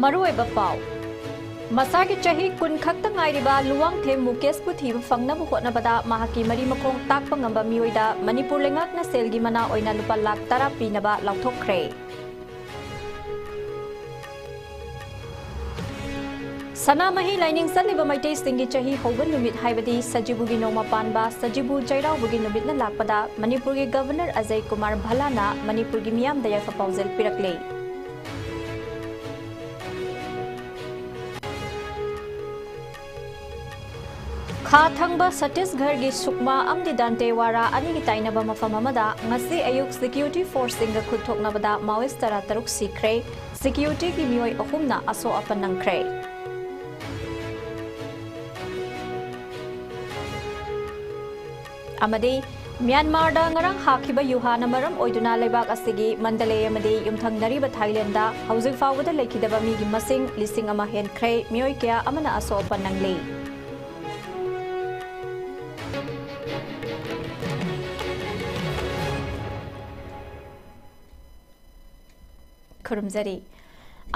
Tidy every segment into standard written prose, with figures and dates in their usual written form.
मरुएबा पाव मसागी चाही कुन खक्ता ngairiba luwang them mukesh pu thiba fangnaba hotnabada mahaki mari makong takpa ngamba miyoida manipur lengakna selgi mana oina lupa lakh 10 pinaba lauthokkhre Sanamahi lining saliba maitei singi chahi hoban numit haibadi sajibu gi noma panba sajibu jairau bugi numit na lakpada manipur gi governor Ajay Kumar Bhalana manipur gi miyam daya fa pausel pirakle खा थंगबा छत्तीसगढ़ की सुकमा अमदी दांतेवाड़ा अनि की ताइनबा मफम अमदा ngasi ayuk security force singa खुथोकनबदा Maoist तरा तरुक सिखरे security की मियोय अहुमना असो अपन नंखरे अमदी म्यांमार दा ngarang हाखिबा युहाना मरम ओइदुना लेबाक असिगी मंडले अमदी युमथंगनरीबा थाईलैंड दा हौजिक फावदा लेखिदबा मिगी मसिंग लिसिंग अमा हेनखरे मियोय क्या अमना असो अपन नंगले खुरुमजरी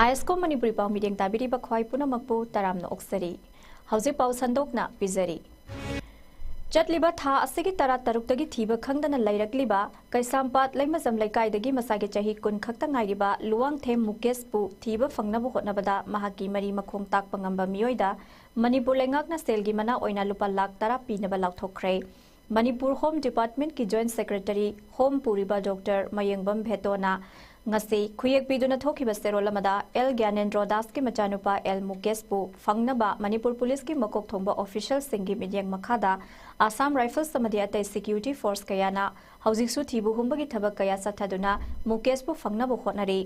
ISCOM मणिपुरी पाव मीडियम ताबिरी बख्वाई पुनमकपु तरामनो ओक्सरी हौजिक पाव संदोकना पिजरी चटलिबा था असिगी तरा तरुक्तगी थीबा खंगदना लैरकलिबा कैसामपात लैमजम लैकाइदगी मसागे चाही कुन खक्ता ngairiba luwang them mukesh pu थीबा फंगनबो होटनबदा महाकी मरी मखोंग ताकपा ngamba मियोइदा मणिपुर लेंगाकना सेलगी मना ओइना लुपा लाख 10 पीनबा लाउथोखरे मणिपुर होम डिपार्टमेंट की जॉइंट सेक्रेटरी होम पुरीबा डॉक्टर मयंगबम भेटोना ngasi khuyek piduna thokiba serol amada el gyanendro das ki machanupa el mukesh pu fangnaba manipur police ki makok thongba official singi midyang makhada assam rifles samadi atai security force kayana hauzik su thibu humba ki thabak kaya sathaduna mukesh pu fangnaba hotnari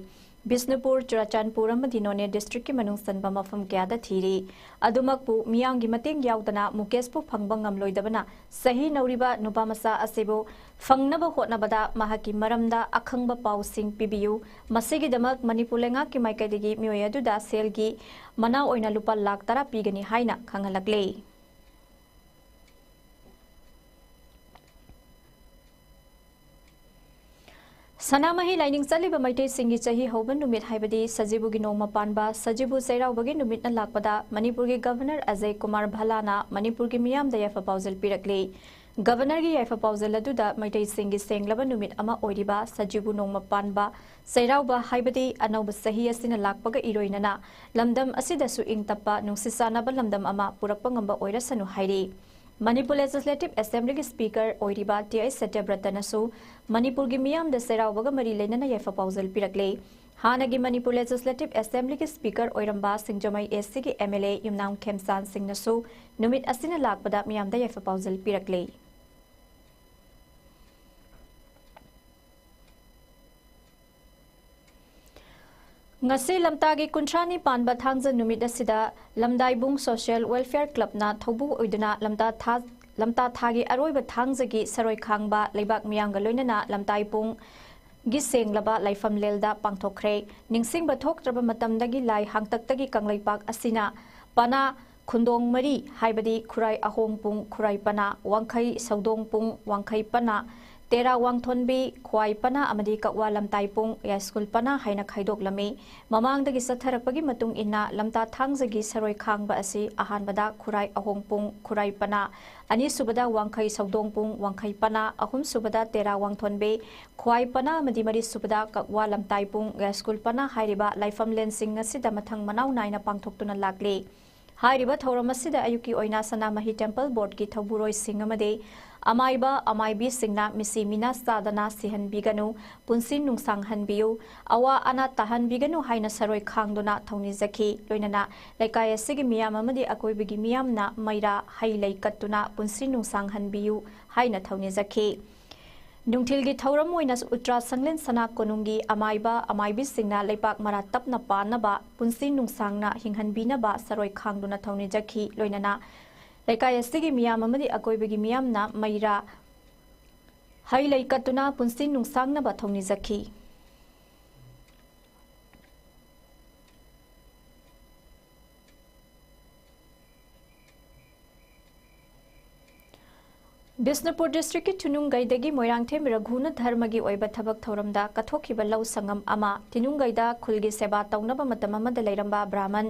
Bisnupur Churachandpur amadi None district ki manung sanba mafam kyada thiri adumakpu miyanggi mateng yaudana mukesh pu phangba ngamloidabana sahi nauriba nupamasa asebo fangnaba hotnabada mahaki maramda akhangba pausing pibiyu masigi damak manipur lenga ki maikaidagi mioyaduda selgi mana oina lupa lakh 10 pigani haina khangalakle Sanamahi lining saliba maitei singi chahi hoban numit haibadi sajibu gi noma panba sajibu sairau bagi numit na lakpada manipur gi governor Ajay Kumar Bhalana manipur gi miyam da yafa pausel pirakle governor gi yafa pausel aduda maitei singi senglaba numit ama oiriba sajibu noma panba sairau ba haibadi anauba sahi asina lakpaga iroinana lamdam asida su ingtappa nungsisana ba lamdam ama purakpa ngamba oirasanu hairi Manipur Legislative Assembly ki Speaker Oiriba T.I. Satyabratanasu Manipur ki miyam da seraubaga mari lenana yafa pausel pirakle Hanagi Manipur Legislative Assembly ki Speaker Oiramba Singjamai SC ki MLA Yumnam Khemsan Singh nasu numit asina lakpada miyam da yafa pausel pirakle ngasi lamtagi kuntrani panba thangja numit asida lamdaibung social welfare club na thobu oiduna lamta thagi aroiba thangjagi saroi khangba leibak miyanga loinana lamtaipung gi senglaba laifam lelda pangthokre ningsing bathok traba matamdagi lai hangtaktagi kanglaipak asina pana khundong mari haibadi khurai ahong pung khurai pana wangkhai saudong pung wangkhai pana Tera wangthonbi khwai pana amadi kakwa lamtai pung ya school pana haina khaidok lami mamangdagi satharakpagi matung inna lamta thangjagi saroi khangba asi ahanbada khurai ahong pung khurai pana ani subada wangkhai saudong pung wangkhai pana ahum subada tera wangthonbi khwai pana amadi mari subada kakwa lamtai pung ya school pana hairiba laifam lensing asida mathang manau naina pangthoktuna lakli hairiba thoram asida ayuki oina sanamahi temple board ki thauburoi singamade Amaiba amaibi singna misi mina sadana sihan biganu punsin nungsang hanbiu awa ana tahan biganu haina saroi khangduna thongni zaki loinana laikai asigi miyam amadi akoi bigi miyam na maira hailai kattuna punsin nungsang hanbiu haina thongni zaki nungthilgi thauram oina utra sanglen sana konungi amaiba amaibi singna leipak mara tapna panaba punsin nungsangna hinghanbina ba saroi khangduna thongni zaki loinana Laikai asigi miyam amadi akoibagi miyam na maira hailai katuna punsin nungsang na bathongni zaki Bishnupur district की थुनुंगैदगी मोइरांगथेम रघुना धर्मगी ओइबा थबक थौरमदा कथोखिबा लौ संगम अमा तिनुंगैदा खुलगी सेवा तौनबा मतम अमदा लैरंबा ब्राह्मण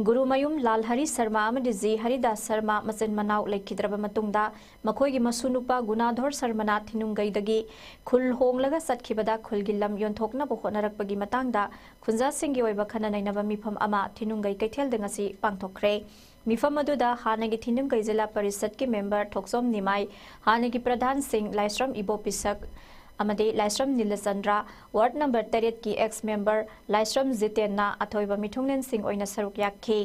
गुरुमयुम लालहरि शर्मा अमदि जी हरिदास शर्मा मचिन मनाव लैखिद्रबा मतुंगदा मखोइगी मसुनुपा गुनाधोर शर्मना थिनुंगैदगी खुल होंगलगा सत्खिबदा खुलगी lump योंथोकनबा होनरकपगी मतंगदा खुंजासिंगी ओइबा खना नैनबा मिफम अमा थिनुंगै कैथेलदा ngasi पांगथोखरे मिफम अदुदा हानगी थिनुंगै जिला परिषद की मेंबर थोक्सोम निमाई हानगी प्रधान सिंह लाइस्रम इबो पिसक अमदे लाइस्रम नीलचंद्रा वार्ड नंबर 13 की एक्स मेंबर लाइस्रम जितेन्ना अथोइबा मिथुंगलेन सिंह ओइना सरुक याखी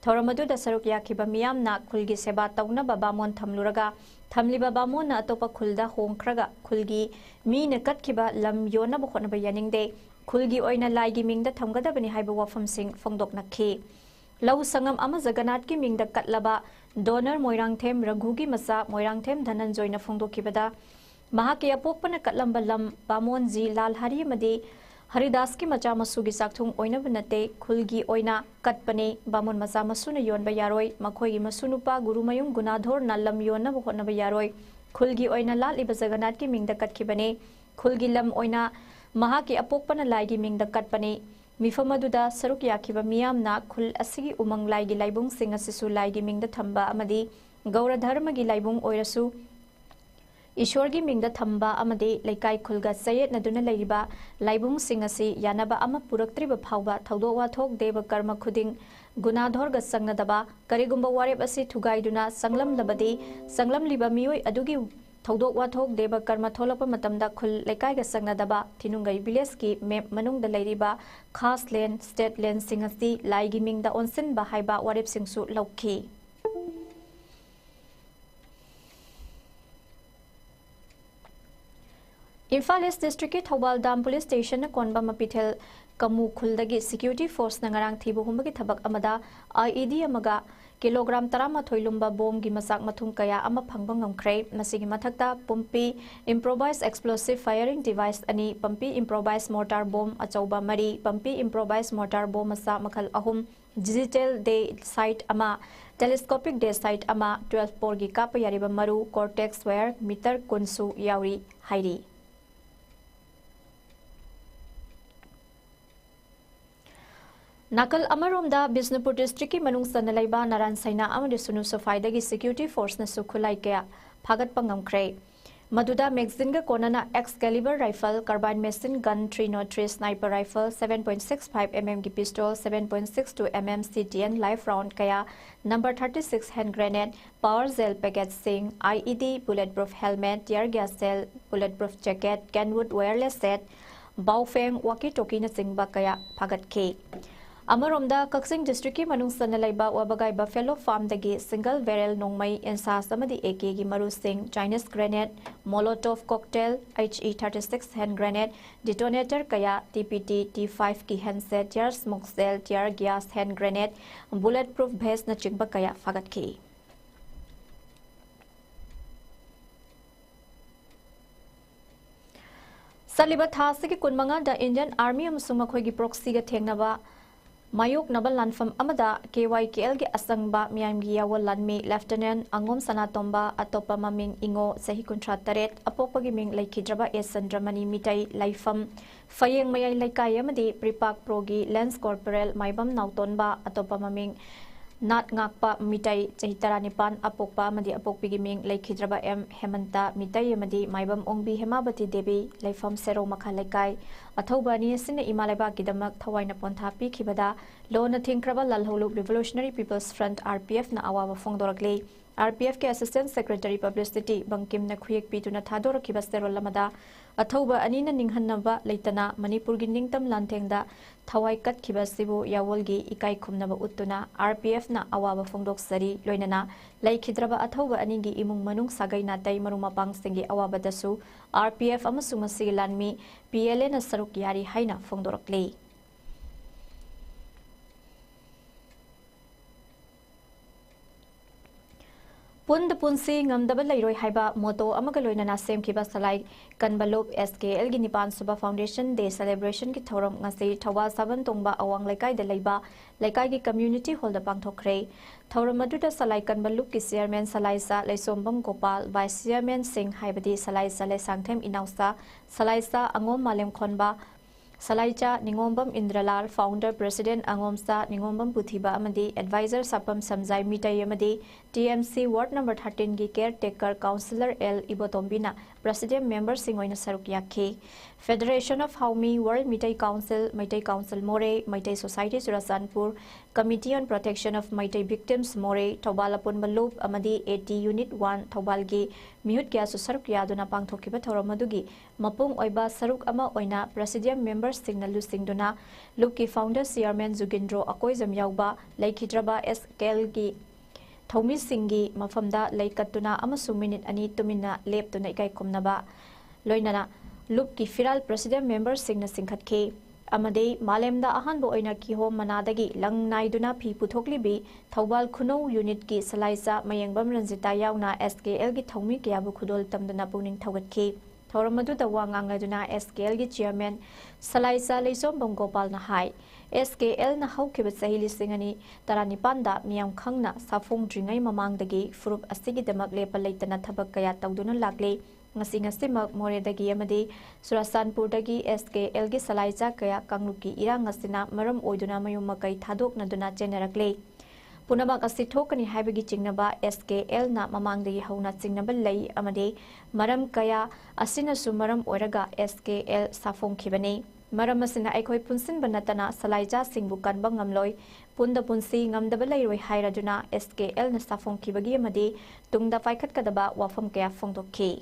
थौरम अदुदा सरुक याखिबा मियामना खुलगी सेवा तौनबा बामोन थमलुरगा थमलिबा बामोन अतोपा खुलदा होंखरगा खुलगी मीन कटखिबा लम योनबा होनबा यानिंगदे खुलगी ओइना लाइगी मिंगदा थमगदबनि हाइबा वफम सिंह फोंदोकनखी लौ संगम अमा जगन्नाथ की मिंगदा कटलबा डोनर मोइरांगथेम रघुगी मचा मोइरांगथेम धनंजयना फोंदोखिबदा महाके अपोकपना कटलंबा लम बामोन जी लालहरि मदे हरिदास की मचा मसुगी साक्थुंग ओइनबा नते खुलगी ओइना कटपने बामोन मचा मसुना योनबा यारोय मखोइगी मसुनुपा गुरुमयुम गुनाधोर ना लम योनबा होनबा यारोय खुलगी ओइना लालिबा जगन्नाथ की मिंगदा कटखिबने खुलगी लम ओइना महाके अपोकपना लाइगी मिंगदा कटपने मिफम अदुदा सरुक याखिबा मियामना खुल असिगी उमंग लाइगी लाइबुंग सिंग असिसु लाइगी मिंगदा थंबा अमदि गौर धर्मगी लाइबुंग ओइरसु ईश्वर की मिंगदा थंबा अमदि लेकाई खुलगा सयेत नदुना लैरिबा लाइबुंग सिंग असि यानबा अमा पुरक्त्रिबा फावबा थौदो वाथोक देव कर्म खुदिंग गुनाधोरगा संगदबा करिगुंबा वारेब असि थुगाइदुना संगलमदबदि संगलमलिबा मियोय अदुगी थौदोक वाथोक देव कर्म थोलप मतमदा खुल लेकाइगा संगदबा थिनुंगै विलेज की मैप मनुंगदा लैरिबा खास लैंड स्टेट लैंड सिंग असि लाइगी मिंगदा ओनसिनबा हाइबा वारेब सिंगसु लौखी इम्फाल ईस्ट डिस्ट्रिक्ट की थौबाल दाम पुलिस स्टेशन कोनबा मपिथेल कमु खुलदगी सिक्योरिटी फोर्स नंगरांग थीबु हुमगी थबक अमदा आईईडी अमगा किलोग्राम 13 लुम्बा बोम की मसाक मथुंग कया अमा फंगबा ngamkhre मसिगी मथक्ता पंपी इम्प्रोवाइज एक्सप्लोसिव फायरिंग डिवाइस अनि पंपी इम्प्रोवाइज मोर्टार बोम अचौबा मरी पंपी इम्प्रोवाइज मोर्टार बोम मसा मखल अहुम डिजिटल डे साइट अमा टेलीस्कोपिक डे साइट अमा 12 पोरगी काप यारिबा मरु कॉर्टेक्स वेयर मीटर कुनसु यावरी हाइरी नाकल अमरोमदा बिष्णुपुर डिस्ट्रिक्ट की मनुंग सन लैबा नारायण सैना अमदि सुनु सफाइदगी सिक्योरिटी फोर्स न सुखुलाई कया फागत पंगमख्रे मदुदा मैगजीन कोनना Excalibur rifle carbine machine gun 303 sniper rifle 7.65 mm की pistol 7.62 mm CTN live round कया number 36 hand grenade power gel packet सिंग IED bullet proof helmet tear gas shell bullet proof jacket Kenwood wireless set Baofeng walkie talkie न चिंगबा कया फागत के अमरोमदा Kakching district की मनुंग सन लैबा वाबगाई बफेलो फार्म दगी सिंगल बैरल नोंगमई एंसास अमदि AK की मरु सिंग Chinese grenade Molotov cocktail HE36 hand grenade detonator कया TPT T5 की handset tear smoke shell tear gas hand grenade bullet proof vest न चिंगबा कया फागत की सलिबा थासी की कुनमंगा द इंडियन आर्मी अमसुंग मखोइगी प्रोक्सी गा थेंगनबा मायोक नबल लानफम अमदा KYKL के असंगबा मियामगी यावल लानमी लेफ्टिनेंट अंगोम सनातोंबा अतोपा ममिंग इंगो सही 38 अपोपगी मिंग लैखिद्रबा एस चंद्रमणि मिtai लाइफम फयेंग मयाई लैकाय अमदि प्रिपाक प्रोगी लेंस कॉर्पोरल माइबम नाउतोंबा अतोपा ममिंग नाट ngakpa मिtai चही 19 अपोकपा अमदि अपोकपिगी मिंग लैखिद्रबा M हेमंता मिtai अमदि माइबम ओंबी हेमावती देवी लाइफम सेरो मखा लैकाय अथौबानी सिन इमालेबा किदमक थवाइना पोंथा पिखिबदा लोन थिंख्रबा ललहौलुक रिवोल्यूशनरी पीपल्स फ्रंट RPF ना अवाबा फोंदोरकले RPF के असिस्टेंट सेक्रेटरी पब्लिसिटी बंकिम न खुयेक पितुना थादोरखिबा सेरोल लमदा अथौबा अनिना निंहन्नबा लेतना मणिपुर गी निंगतम लांथेंगदा थवाई कटखिबा सिबु यावोलगी इकाई खुमनबा उत्तुना RPF ना अवाबा फोंदोक सरी लोइनना लैखिद्रबा अथौबा अनिगी इमुंग मनुंग सागै नातै मरु मपांग सिंगी अवाबदसु RPF अमसुंग मसिगी लानमी PLA ना सरुक यारी हाइना फोंदोरकले Pun punsi ngamdaba lairoi haiba moto amaga loinana semkiba salai kanbalop SKL gi Nipan Suba Foundation Day Celebration ki thoram ngasi Thawal Saban tongba awang laikai da leiba laikai gi community hall da pangthokre thoram aduda salai kanbalop ki chairman salai sa Leisombam Gopal vice chairman Singh haibadi salai sa le sangthem inausa salai sa angom malem khonba Salaicha Ningombam Indralal founder president Angomsa Ningombam Puthiba amadi advisor Sapam Samjai Mitai amadi TMC ward number 13 gi caretaker councillor L Ibotombina president member singoina saruk yakhi Federation of Haumi World Mitai Council More Mitai Society Surasanpur Committee on Protection of Mitai Victims More Taubalapun Malup amadi 80 unit 1 Taubalgi mihut kya su saruk yaduna pangthokiba thoromadugi mapung oiba saruk ama oina president member Singnalu Singduna Luki founder chairman Zugindro Akoizam Yauba Laikhidraba SKL gi Thomi Singhi mafamda Laikatuna amasu minute ani tumina leptuna ikai kumnaba loinana Luki Firal president member Singna Singkhatke amade malemda ahanbo oina ki hom manadagi lang naiduna phi puthoklibi Thawbal Khunou unit ki salaisa mayengbam Ranjita yauna SKL gi Thomi kyabu khudol tamduna puning thogatki Thoramadu da wangangaduna SKL gi chairman Salaisa Leisombam Gopal na hai SKL na haukiba sahili singani taranipanda miyam khangna safong dringai mamangdagi furup asigi damak lepa leitana thabak kaya tawduna lakle ngasimak moredagi amadi Surasanpurdagi SKL gi Salaisa kaya kangluki irang ngasina maram oiduna mayum makai thadok naduna chenarakle Punamak asithokani haibagi chingnaba SKL na mamangdagi hauna chingnaba lei amade maram kaya asina sumaram oiraga SKL safong khibani maram asina aikoi punsin banatana Salaija singbu kanba ngamloi punda punsi ngamdaba leiroi hairaduna SKL na safong khibagi amade tungda faikhat kadaba wafam kaya phongdokhi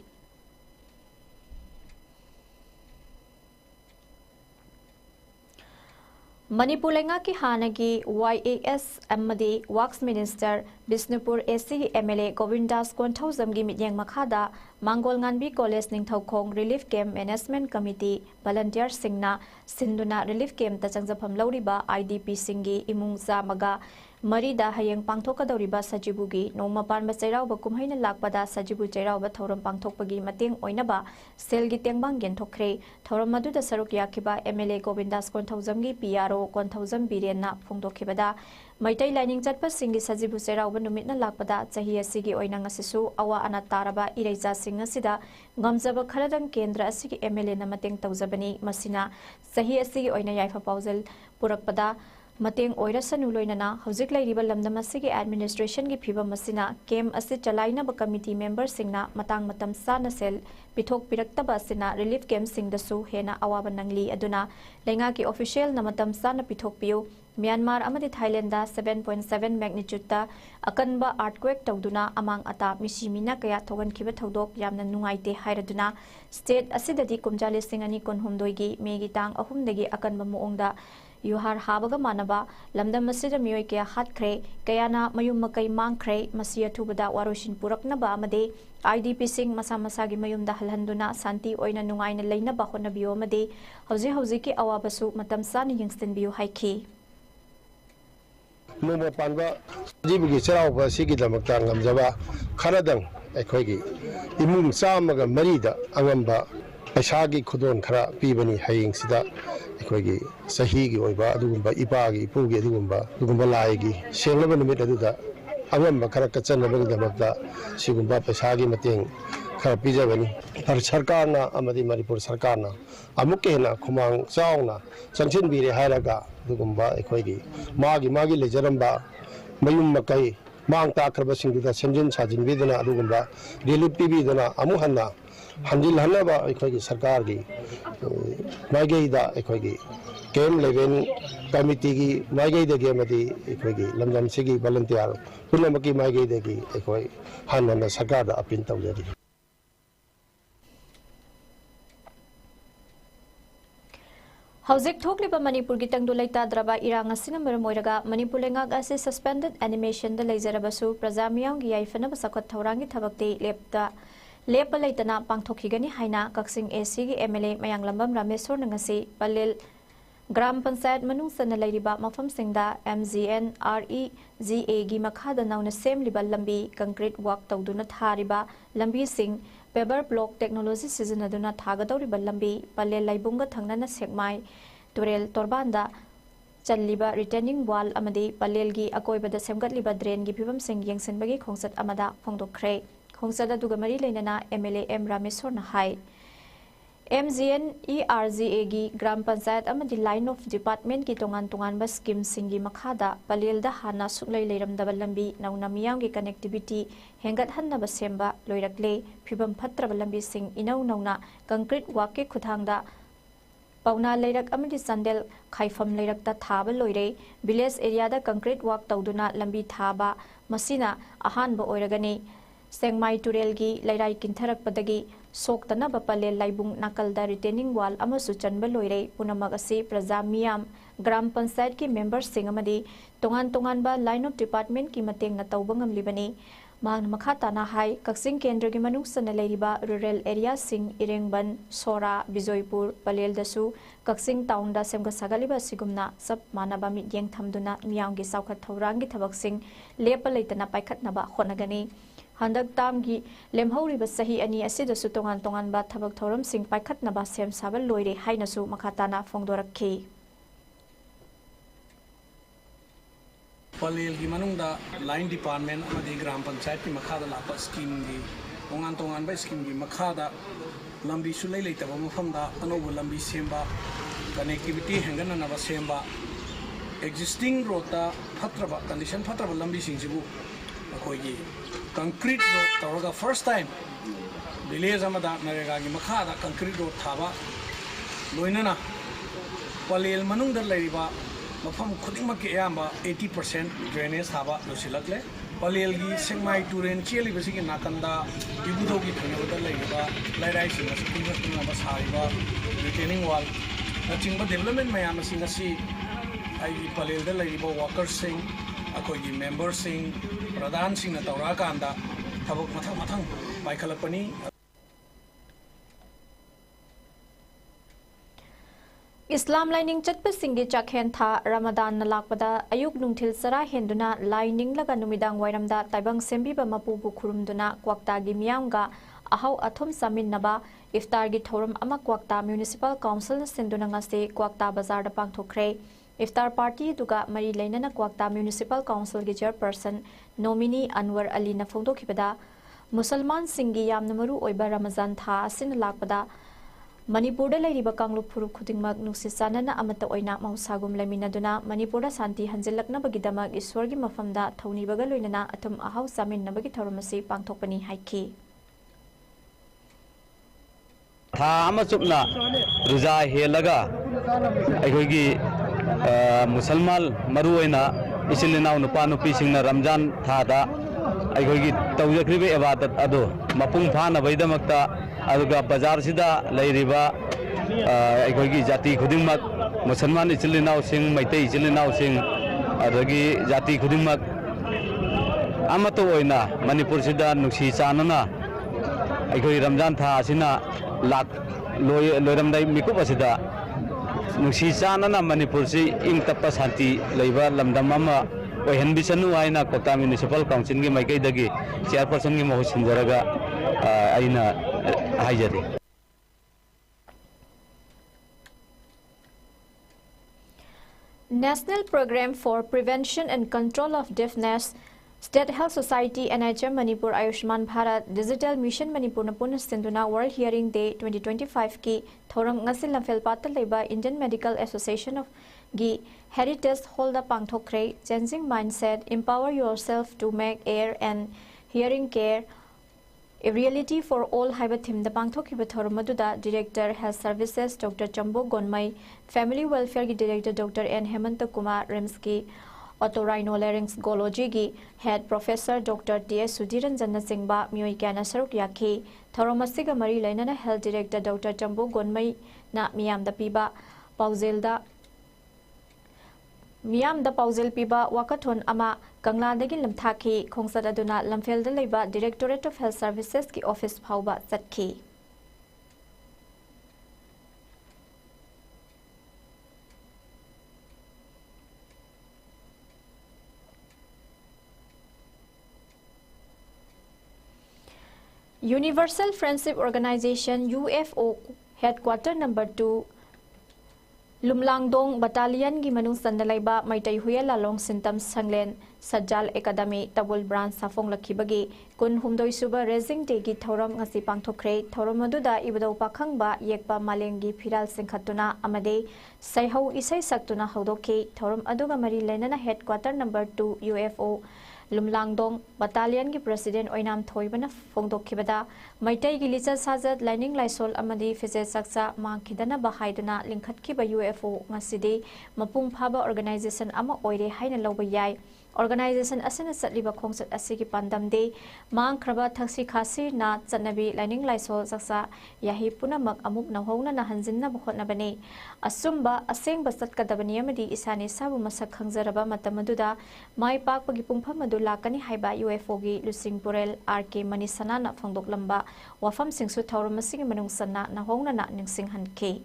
Manipur lenga ki hanagi YAS amadi Works Minister Bisnupur AC MLA Govindas Konthozam gi mityang makhada Mangol Nganbi College Ningthaukhong Relief Camp Management Committee volunteer singna sinduna relief camp ta changjapam lauriba IDP singi imung maga Marida hayang pangthokadoriba sajibugi nongma panba chairauba kumhaina lakpada sajibu chairauba thoram pangthokpagi mateng oinaba selgi tengbang genthokre thoram maduda saruk yakiba MLA Govindas Konthozamgi PRO Konthozam Birenna phongdokhibada Maitai lining chatpa singi sajibu chairauba numitna lakpada chahi asigi oina ngasisu awa ana taraba ireja sing asida ngamjaba kharadang kendra asigi MLA na mateng tawjabani masina chahi asigi oina yaifa paujal purakpada Mateng oirasanu loinana hojik lairiba lamdam asigi administration gi phiba masina kem asi chalaina ba committee member singna matang matam sana sel pithok piraktaba asina relief camp singdasu hena awaba nangli aduna lenga ki official na matam sana pithok piu Myanmar amadi Thailand da 7.7 magnitude ta akanba earthquake tawduna amang ata misimina kaya thogan khiba thodok yamna nungaite hairaduna state asidadi kumjali singani konhumdoi gi megi tang ahumdagi akanba muongda Yuhar habaga manaba lamdam masida mioi kaya hatkre kayana mayum makai mangkre masia thubada waroshin puraknaba amade IDP sing masa masagi mayumda halhanduna santi oina nungaina leinaba honabiyo amade hauji ki awabasu matam sana yingstin biyo haiki Noma panba jibugi serauba sigi damakta ngamjaba kharadang aikhoigi imung chamaga marida angamba paisagi khudon khara pibani haying sida aikhoigi sahigi oiba adugumba ipagi ipugi adugumba laigi senglaba numit aduda angamba khara kachanaba damakta sigumba paisagi mateng khara pijabani har sarkarna amadi Manipur sarkarna amukke na khumang chaungna changchin bire hairaga adugumba aikhoigi magi lejaramba mayum makai mang takraba singduda semjin sajin bidana adugumba relief pibidana amuhanna handil hanaba aikhoigi sarkar gi maigei da aikhoigi kem leven committee gi maigei da ge amadi aikhoigi lamjam sigi volunteer punamaki maigei da gi aikoi hanna sarkar da apin tawjari Hauzik thokliba Manipur gi tangdu laita draba irang asina maramoiraga Manipur lengak ase suspended animation da leizarabasu prajamiyang gi yaifana basakot thaurangi thabakti lepa leitana pangthokigani haina kaksing AC gi MLA mayang lambam Rameswar nangasi palel gram panchayat मनुंग Sana लेरिबा मफमसिंगदा MGNREGA गी मखादा नौना सेमलिबा लंबी concrete work तौदुना थारिबा लंबी सिंग paper block technology सिजनदुना थागदौरिबा लंबी पल्ले लाइबुंगा थंगनाना Sekmai तुरेल तोरबांदा चल्लिबा returning वाल अमदी पल्लेलगी अकोइबदा सेमगतलिबा drain गी फिबमसिंग यंगसनबगी खोंसत अमदा फोंदोखरे खोंसत अदुगा मरी लेनना MLA M रामेश्वरना high MGNREGA गी ग्राम panchayat अमदी line of department की तोंगान तोंगानबा स्कीम सिंगी मखादा पलेलदा हाना सुक्लै लेरमदबा लंबी नौना मियामगी कनेक्टिविटी हेंगत हन्नबा सेमबा लोइरकले फिबम फत्रबा लंबी सिंग इनौ नौना कंक्रीट वर्क के खुथांगदा पौना लेरक अमदी चंदेल खाइफम लेरकता थाबा लोइरे विलेज एरियादा कंक्रीट वर्क तौदुना लंबी थाबा मसिना अहानबा ओइरगनी सेंगमाई तुरेलगी लैराई किंथरकपदगी सोक्तनबा पलेल लाइबुंग नाकलदा रिटेनिंग वाल अमसु चनबा लोइरे पुनमग असि प्रजा मियाम ग्राम पंचायत की मेंबर्स सिंग अमदी तोंगान तोंगानबा लाइन ऑफ डिपार्टमेंट की मतेंग न तौबा ngamlibani मान मखा ताना हाई कक्सिंग केंद्र की मनुंग सन लेरिबा रूरल एरिया सिंग इरेंगबन सोरा बिजोयपुर पलेल दसु कक्सिंग टाउन दा सेमगा सगलिबा सिगुमना सब मानबा मियेंग थमदुना मियांगी साउखत थौरांगी थबकसिंग लेप लेतना पाइखतनबा होनगनी हंदक तामगी लेमहौरिबा सही अनि असिदसु तोंगान तोंगानबा थबक थौरम सिंग पाइखतनबा सेम साबल लोइरे हाइनसु मखा ताना फोंगदोरखी पलेल की मनुंगदा लाइन डिपार्टमेंट अमदी ग्राम पंचायत की मखादा लापा स्कीम की तोंगान तोंगानबा स्कीम की मखादा लंबी सुलै लेतबा मफमदा अनोबो लंबी सेमबा कनेक्टिविटी हेंगननबा सेमबा एक्जिस्टिंग रोडता फत्रबा कंडीशन फत्रबा लंबी सिंगसिबु अखोइगी कंक्रीट रोड तौरगा फर्स्ट टाइम विलेज अमदा नरेगा की मखादा कंक्रीट रोड थाबा लोइनना पलेल मनुंगदा लेरिबा मफम खुदिंगमक के अयाम्बा 80% ड्रेनेज थाबा लोसिलकले पलेल की सेंगमाई तुरेन चेलिबसिगी नाकंदा इबुदोगी थंगबदा लेरिबा लाइराइसिंग सिंगसुनबा सारिबा रिटेनिंग वाल नचिंगबा डेवलपमेंट मयाम सिंगसी आई पलेलदा लेरिबा वर्कर्स सिंग अखोगी मेंबर्स सिंग प्रधान सिंग तौरा कांदा थबक मथंग मथंग पाइखलपनी इस्लाम लाइनिंग चटप सिंगी चाखेन था रमदान लाकपदा अयुक नुंथिल सरा हेंदुना लाइनिंग लगा नुमिदांग वाइरमदा ताइबंग सेंबीबा मपुबु खुरुमदुना क्वाक्तागी मियांगा अहाउ अथुम सामिन्नबा इफ्तारगी थौरम अमा क्वाक्ता म्युनिसिपल काउंसिल सिंदुना ngase क्वाक्ता बाजार दा पांगथोखरे इफ्तार पार्टी दुगा मरी लेनना क्वाक्ता म्युनिसिपल काउंसिल की चेयरपर्सन नोमिनी अनवर अली न फोंदोखिबदा मुसलमान सिंगी यामना मरु ओइबा रमजान था असिन लाकपदा मणिपुर लेरिबा कांगलुप फुरुप खुदिंगमक नुक्सी चानना अमता ओइना मौसागुम लेमिनदुना मणिपुर शांति हंजिलकनबगिदमक ईश्वरगी मफमदा थौनिबगा लोइनना अथुम अहाउ सामिन्नबगी थौरमसी पांगथोकपनी हाइखी था अमचुपना रुजा हेलगा अखोगी मुसलमान मरुओइना इसिलिनाउ नुपा नुपीसिंगना रमजान थादा अखोगी तौजख्रिबे इबादत अदो मपुंग फानबैदमक्ता अदुगा बाजार सिदा लेरिबा अखोगी जाति खुदिंगमक मुसलमान इसिलिनाउ सिंग मैतै इसिलिनाउ सिंग अदगी जाति खुदिंगमक अमतो ओइना मणिपुर सिदा नुक्सी चानना अखोगी रमजान था असिना लाख लोयरमदाई मिकुप असिदा नुक्सी चानना मणिपुर से इंग तप्पा शांति लेबा लमदम अमा ओहनबिसनु आइना कोटा म्युनिसिपल काउंसिल की माइकैदगी चेयरपर्सन की महु सिंजरगा आइना हाइजरी National Program for Prevention and Control of Deafness State Health Society NHM Manipur Ayushman Bharat Digital Mission Manipur Napuna Sinduna World Hearing Day 2025 की theorem ngasi lamfel pata leba Indian Medical Association of gi Heritage Hall da pangthokre changing mindset empower yourself to make ear and hearing care a reality for all haiba thim da pangthokiba thoram aduda Director Health Services Dr. Chambo Gonmai Family Welfare ki Director Dr. N Hemanta Kumar Remski Otorhinolaryngology की Head Professor Dr. T.S. Sudhiranjan Singba Miyoi Kana Saruk Yaki Thoromasiga Mari Lainana Health Director Dr. Chambo Gonmai na Miyam da Piba Pauzelda Miyam da Pauzel Piba Wakathon Ama Kangladagi Lamthaki Khongsat Aduna Lamfel da Leba Directorate of Health Services की Office Phauba Satki Universal Friendship Organization UFO Headquarter Number 2 Lumlangdong Battalion gi manung sandalaiba maitai huya lalong sintam sanglen Sajal Academy Tabul Branch Safong Lakibagi kun humdoi suba Raising Day gi thoram ngasi pangthokre thoram aduda ibadau pakhangba yekpa malengi phiral singkhatuna amade saihau isai saktuna haudoki thoram aduga mari lenana Headquarter Number 2 UFO Lumlangdong Battalion gi President Oinam Thoibana Fongdokhibada Maitai gi Licha Sajat Lining Laisol Amadi Fise Saksa Mangkhidana Bahaiduna Linkhatkiba UFO ngasidi mapung phaba organization ama oire haina loba yai Organization asana satliba khongsat asigi pandamde mang khraba thaksi khasi na chanabi Lining Laisol Saksa yahi punamak amuk nahongna na hanjinna bukhotna bani asumba asengba satkadabani amadi isani sabu masak khangjaraba matamaduda mai pakpagi pungpham adu lakani haiba UFO gi Lusing Purel RK Manisana na phangdok lamba wafam singsu thauram masigi manung sanna na hongna na ningsing hanke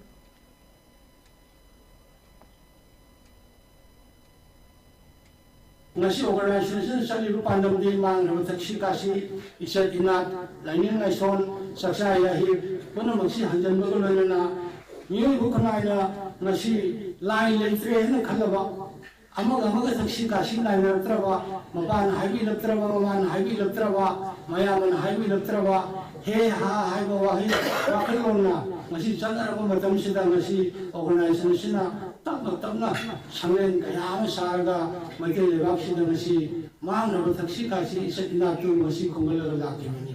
Nasi organisation sa libu pandam di mang na taksi kasi isa inat Lining Laisol Saksa yahi puno magsi hanjan bagulana na niyo bukanay na nasi line lentre na kalaba amaga taksi kasi na traba maban highway traba maban highway traba mayaman highway traba he ha haiba wahi wakalona nasi chadara ko matam sida nasi organization na tapna sanglen kaya sarga maite lebaksidang si mang na taksi kasi isa inatu masi kongala laki mani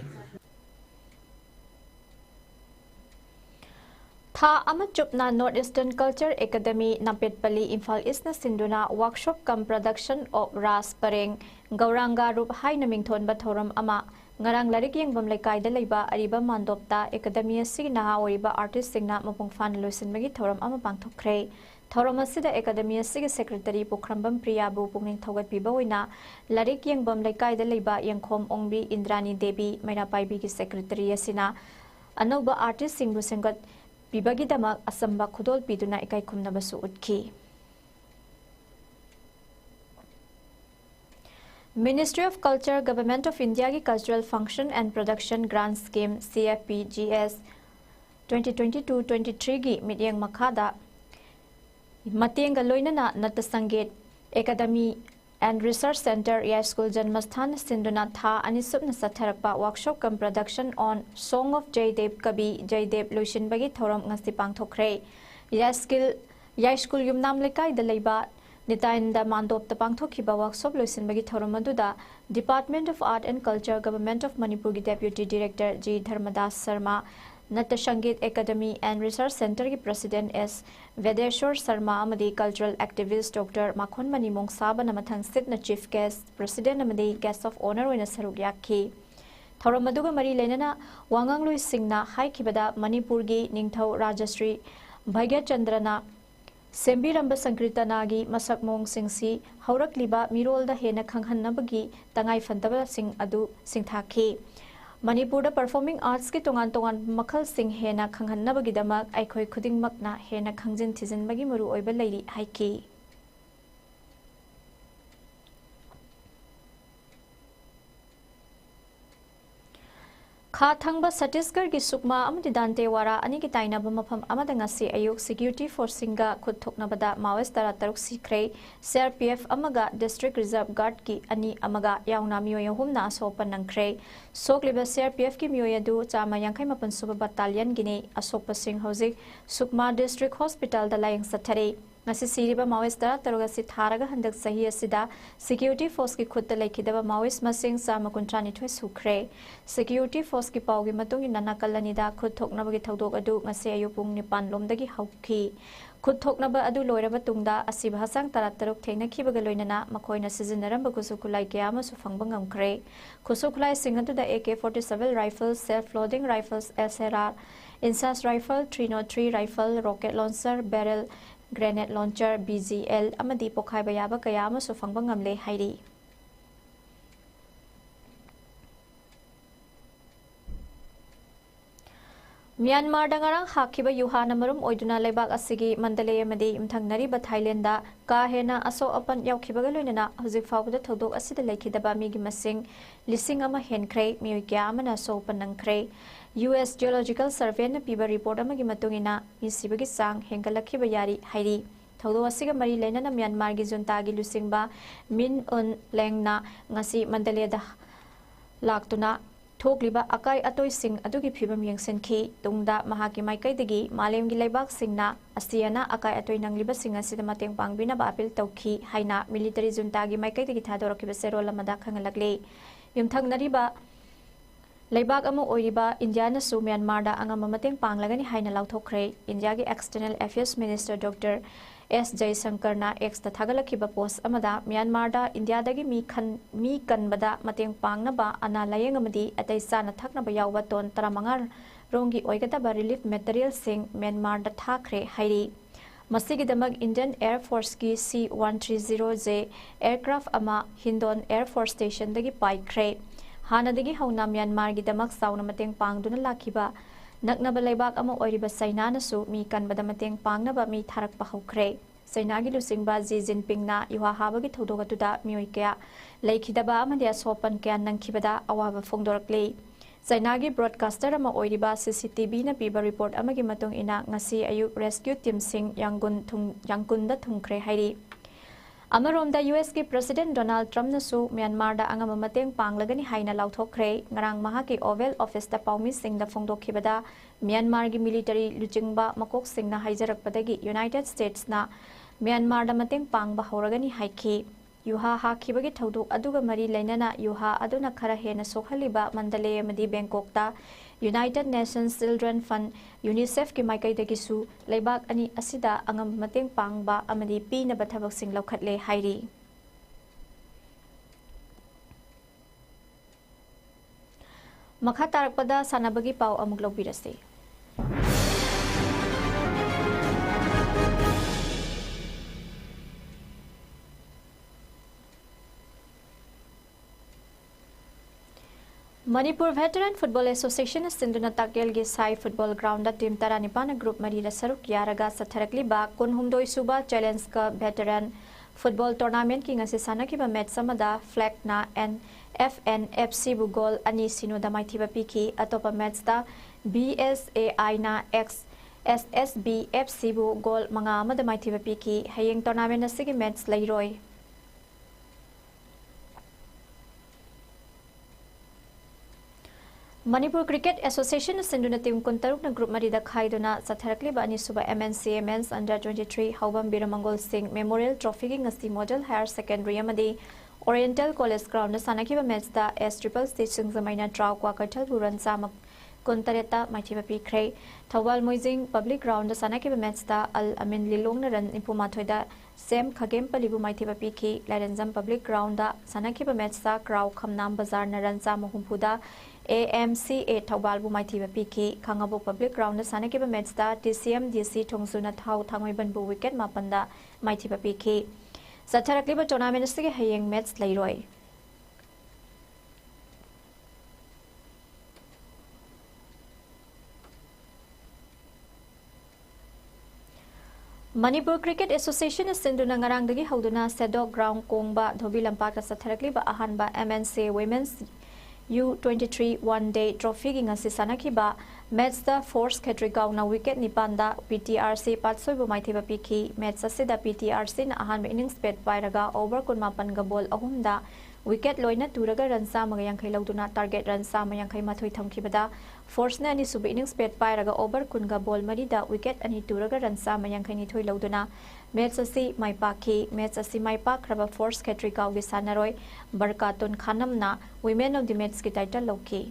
Tha amachupna Northeastern Culture Academy Nampetpali Imphal East na sinduna workshop cum production of ras pareng gauranga rup hai naming thon bathoram ama ngarang larik yengbam laikai da leiba ariba mandopta academy si na oriba artist singna mapung fan loisin magi thoram ama pangthokre thoram asida academy si secretary Pokhrambam Priya bu pungning thogat piba oina larik yengbam laikai da leiba yengkhom ongbi Indrani Devi Mairapai bi ki secretary asina anauba artist singbu sengat pibagi damak asamba khudol piduna ikai khumna basu utki Ministry of Culture Government of India ki Cultural Function and Production Grant Scheme CFPGS 2022-23 gi midyang makhada Matenga loinana Natasangit Academy and Research Center ISCOM Janmasthan Sinduna Tha Anisupna Satharakpa workshop cum production on Song of Jaydev Kabi Jaydev Luishin Bagi Thoram ngasti pangthokre ISCOM Yumnam Lekai Dalaiba Nitainda Mandop the Pangthokiba workshop Luishin Bagi Thoram Maduda Department of Art and Culture Government of Manipur Deputy Director G Dharmadas Sharma Natasangit Academy and Research Center ki President S. Vedeshwar Sharma amadi Cultural Activist Dr. Makhon Mani Mongsaba namathang sit na Chief Guest President amadi Guest of Honor oina saruk yakhi Thoram aduga mari lenana Wanganglui Singna hai kibada Manipur gi Ningthau Rajashri Bhaigya Chandrana Sembiramba Sankritana gi masak mong singsi haurakliba mirol da hena khanghanabagi tangai fantaba sing adu singthakhi Manipur performing arts ki tongan makhal sing hena khanghanabagi damak aikhoi khudingmakna hena khangjin thijin bagi maru oiba leiri haiki Kha thangba Chhattisgarh gi Sukma amadi Dantewara ani ki tainaba mafam amada ngasi ayuk security force singa khudthoknabada Maoist tarataruk sikhrei CRPF amaga District Reserve Guard ki ani amaga yauna miyoy humna asopa nangkhre sokliba CRPF ki miyoy adu chama yangkhai mapan suba battalion gini asopa sing housing Sukma District Hospital da layang sathare ngasi siriba Maoist tarataruga si tharaga handak sahi asida security force ki khutta laikhidaba Maoist masing chama kuntrani thoi sukhre security force ki pawgi matungi nanakallanida khudthoknabagi thodok adu ngasi ayupung nipan lomdagi hauki khudthoknaba adu loiraba tungda asiba hasang tarataruk thengna khibaga loinana makhoina sizinaramba kusukulai kiyama su phangba ngamkhre kusukulai singatu da AK-47 rifles self-loading rifles SRR Insas rifle 303 rifle rocket launcher barrel grenade launcher BGL amadi pokhai bayaba kayama su phangba ngamle hairi Myanmar dangarang hakiba yuhana marum oiduna lebak asigi Mandalay amadi imthangnariba Thailand da ka hena aso apan yaukhibaga loinana hojik fawbada thodok asida lekhidaba migi masing lising ama henkhre mioi kya amana so panangkhre US Geological Survey na piba report amagi matungina misibagi sang hengalakhiba yari hairi thodo asiga mari leinana Myanmar gi junta gi lusingba min on lengna ngasi Mandalay da laktuna Thokliba akai atoi sing adugi phibam yengsenki tungda mahaki maikai degi malem gi leibak singna asiana akai atoi nangliba singa sida mateng pangbina ba apil tawki haina military junta gi maikai degi thadoraki besero lamada khangalakle yumthangnariba leibak amu oiriba India na su Myanmar da angama mateng panglagani haina lauthokre India gi external affairs minister Dr S. Jaishankar na X ta thagalakhiba post amada Myanmar da India dagi mi kanbada mateng pangnaba ana layeng amadi atai sana thaknaba yawba ton 35 rongi oigataba relief material sing Myanmar da thakre hairi masigidamag Indian Air Force ki C-130J aircraft ama Hindon Air Force Station dagi paikre hana dagi hauna Myanmar gi damak sauna mateng pangduna lakhiba naknaba leibak ama oiriba China na su mi kanbada mateng pangnaba mi tharak pahukre China gi lusingba Xi Jinping na yuha habagi thodogatuda mioi kya leikhidaba amadi sopan kya nangkhibada awaba phongdorakle China gi broadcaster ama oiriba CCTV na piba report amagi matung ina ngasi ayuk rescue team sing yangkun da thungkre hairi Amaromda US ki President Donald Trump na su Myanmar da angama mateng panglagani haina lauthokre ngarang mahaki Oval Office da paumi sing da phongdokhibada Myanmar gi military luchingba makok sing na haijarakpadagi United States na Myanmar da mateng pangba horagani haiki yuha hakibagi thodok aduga mari leinana yuha aduna khara hena sokhaliba Mandalay amadi Bangkok ta United Nations Children Fund UNICEF ki maikai dagisu leibak ani asida angam mateng pangba amadi pi na bathabak sing laukhatle hairi makha tarakpada sanabagi pau amuk lobirase Manipur Veteran Football Association Sinduna Takel gi Sai Football Ground da team Taranipana Group Marira Saruk Yaraga Satharakli ba Kunhumdoi Suba Challenge ka Veteran Football Tournament ki ngasi sanaki ba match samada flag na FNFC bu goal ani sino da maithiba piki atopa match da BSAI na SSB FC bu goal manga amada maithiba piki hayeng tournament na sigi match lairoi Manipur Cricket Association Sinduna team kuntaruk na group marida khaiduna satharakli ba ani suba MNC Men's Under 23 Haubam Biramangol Singh Memorial Trophy gi ngasi Model Higher Secondary amadi Oriental College Ground na sanakiba match da S-Triple Station zamaina traw kwa kathal buran samak kuntareta maithiba pikre Thawal Moijing Public Ground na sanakiba match da Al Amin Lilong na ran impuma thoida Sem Khagem Palibu maithiba pikhi Larenjam Public Ground da sanakiba match da Kraw Khamnam Bazar na ran sa mahumpuda AMCA Thawbalbu maithiba piki Khangabo Public Ground na sanakiba match da TCM DC Thongsuna Thau Thangaibanbu wicket mapanda maithiba piki Satharakliba tournament asigi hayeng match lairoi Manipur Cricket Association Sinduna ngarang dagi hauduna Sedok Ground Kongba Thobi Lampak ka satharakliba ahanba MNC Women's U23 one-day trophy gi ngasi sanakiba match da force khetrigau na wicket nipanda PTRC patsoibu maithiba piki match asida PTRC na ahanba innings bet pairaga over 18 ga ball ahumda wicket loina turaga run sa mga yangkhai lauduna target run sa mga yangkhai mathoi thamkibada force na ani subi innings bet pairaga over 10 ga ball marida wicket ani turaga run sa mga yangkhai ni thoi lauduna match asi maipak raba force khetrigau gi sanaroi barkatun khanam na women of the match ki title loki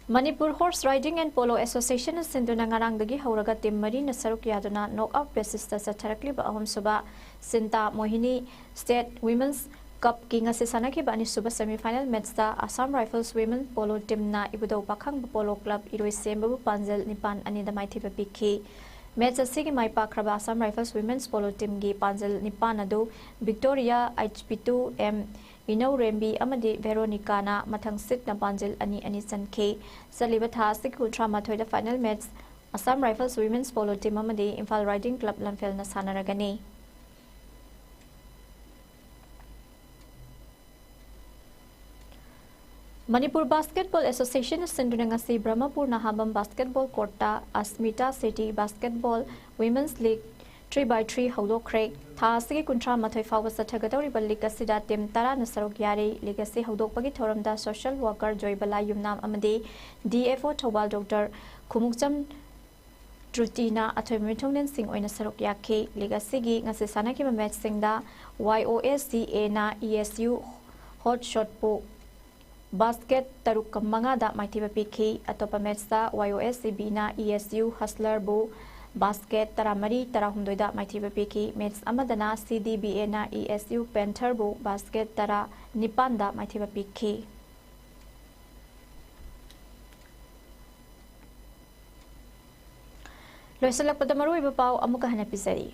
Manipur Horse Riding and Polo Association Sinduna ngarang dagi hauraga team mari na saruk yaduna knockout basis ta satharakli ba ahum suba Sinta Mohini State Women's Cup ki ngasi sanaki ba ani suba semi-final match ta Assam Rifles Women Polo team na ibudau pakhang polo club iroi sembu panjal nipan ani da maithiba pikhi match asigi maipa khraba Assam Rifles Women's Polo team gi panjal nipan adu Victoria HP2M Inau Rembi amadi Veronica mathang sit na banjil ani sanke saliba tha sikundra mathoi da final match Assam Rifles Women's Polo Team amadi Imphal Riding Club Lamphel na sanaragani. Manipur Basketball Association sinduna ngasi Brahmapur na habam basketball courta Asmita City Basketball Women's League 3x3 hodokre tha sigi kuntra mathoi fawa sathagadori balli kasida team tara na sarok yari legacy hodokpagi thoramda social worker Joybala Yumnam amadi DFO Thobal Dr Khumukcham Trutina athoi mithongnen sing oina sarok yakhe legacy gi ngasi sanaki match singda YOSCA na ESU hot shot po basket taruk kamanga da maithiba pikhi atopa match da YOSCB na ESU hustler bu basket taramari tarahumdoi da maithiba pikhi match amadana CDBA na ESU panther bu basket tara nipan da maithiba pikhi loisalak padamaru ibapau amuka hanapisari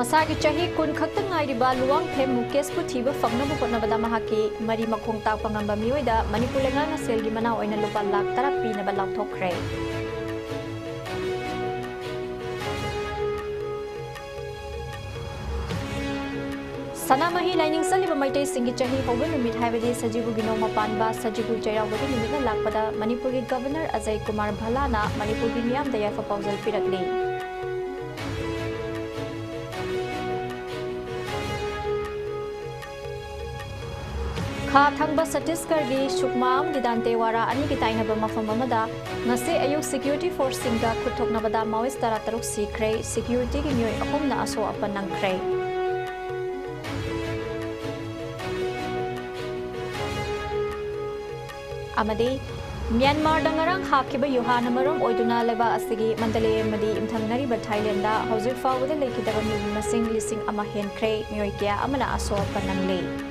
Masagi chahi kun khakta ngairiba luwang them mukesh pu thiba fangnabu hotnabada mahaki mari makhong tak pangamba miyoida Manipur lenga na selgi mana oina lupa lak tara pina ba lakthokre Sanamahi lining saliba maitai singi chahi hoga numit haibadi sajibu gino mapanba sajibu jairaubadi numit na lakpada Manipur gi Governor Ajay Kumar Bhalana Manipur gi miyam daya fa pausal pirakli Kha thangba Chhattisgarh gi Shukma Didante Wara ani ki tainaba mafam amada ngase ayuk security force singa khuthoknabada Maoist tara taruk sikre security gi myoi ahumna aso apan nangkre amadi Myanmar dangarang hakiba Yohana marom oiduna leba asigi Mandalay amadi imthangnari ba Thailand da hauzik fawda lekidaba mi masing lising ama henkre myoi kya amana aso apan nangle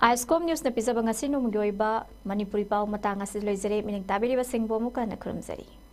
ISCOM News na pizza ngasi nung Manipuri pao matang asi loizere mining tabiri ba singbo muka na kurumzari.